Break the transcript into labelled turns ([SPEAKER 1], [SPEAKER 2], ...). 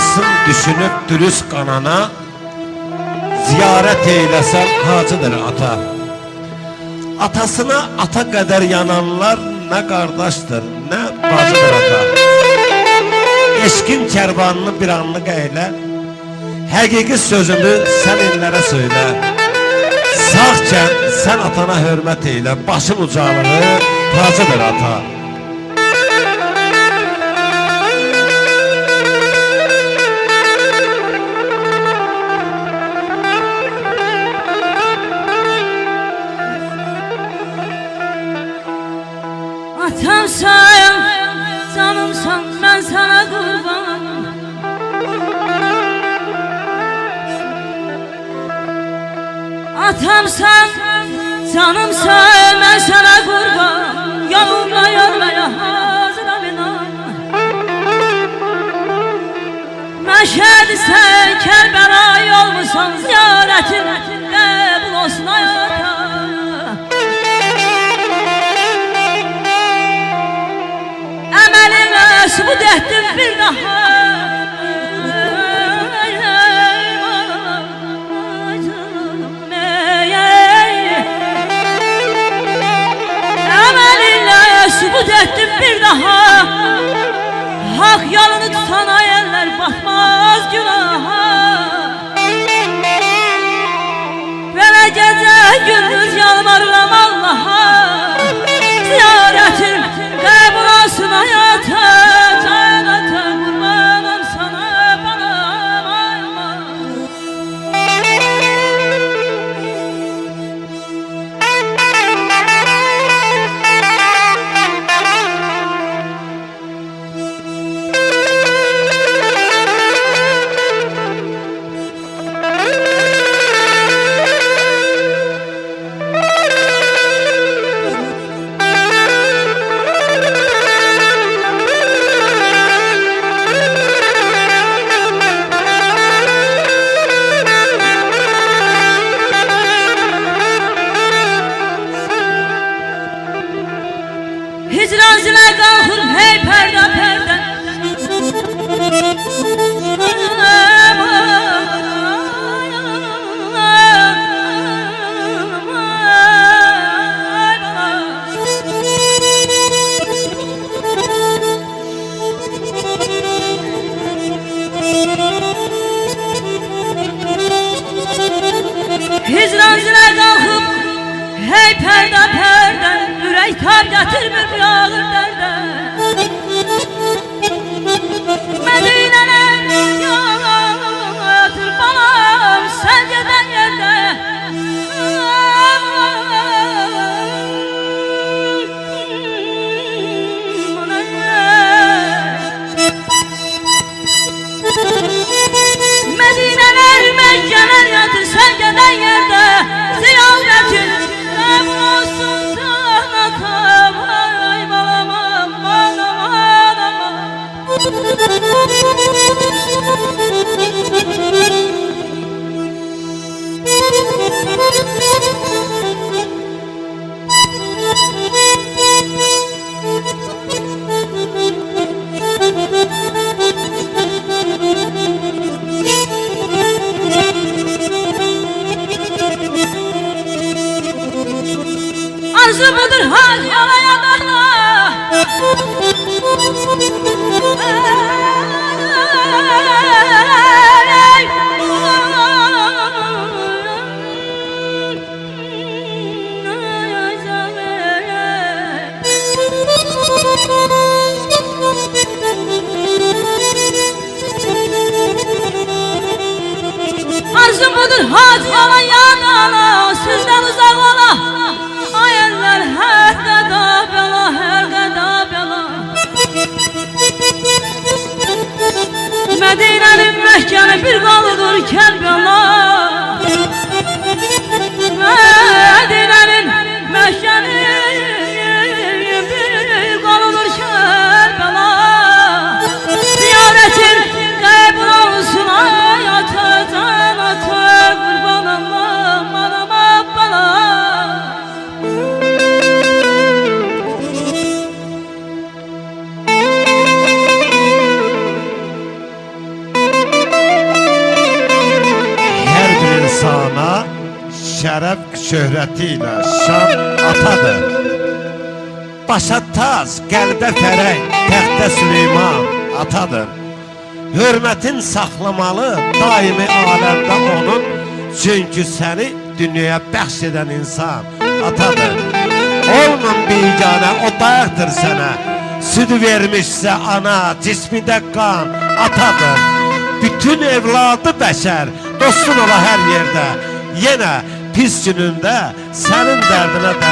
[SPEAKER 1] anasın düşünüp dürüst kanana, ziyaret eylesen hacıdır ata. Atasına ata kadar yananlar ne kardeştir ne bacıdır ata. Eşkin kervanını bir anlık eyle, həqiqi sözümü sen ellere söyle. Sağken sen atana hürmet eyle, başın ucalığı tacıdır ata.
[SPEAKER 2] Atamsan, canımsan, ben sana kurban. Atamsan, canımsan, ben sana kurban. Yolumla yolmaya hazırım inan. Məşədisən, Kərbəlayı olmusan, ziyaretin qəbul olsun hayata. Sübut ettim bir daha. Emelinle sübut ettim bir daha. Hak yolunu tutan eller batmaz günaha. Böyle gece gündüz yalvarırım Allah'a. Ziyaretim kabul olsun hayata. Hicran zile kalkır hey perde perde. Hicran zile kalkıp hey perde perde. Ürək tab gətirmir bir ağır dərdə. Mədinələr yatır balam sən gedən yerdə. Mədinələr Məkkələr yatır sən gedən yerdə. Ziyaretin qəbul olsun. Arzu budur hal yalaya dağla. Arzu budur hal yalaya dağla. Sizden uzak ola. Ayeller her gada bela, her gada bela. Medine'nin Mekke'ni bir kalıdır Kerbela. Medine'nin Mekke'ni bir kalıdır Kerbela. Ziyaretin kabul olsun hayata, canata kurban Allah'ım.
[SPEAKER 1] şöhretiyle şan atadır. Başa taz, qəlbə fərəng, təxtə Süleyman atadır. Hürmətin saxlamalı daimi aləmdə onun, çünkü səni dünyaya bəxş edən insan atadır. Olmam biganə, o dayaqdır sənə, südü vermişsə ana, cismində qan atadır. Bütün evladı bəşər, dostun ola hər yerdə, yenə pis günündə sənin dərdinə dərman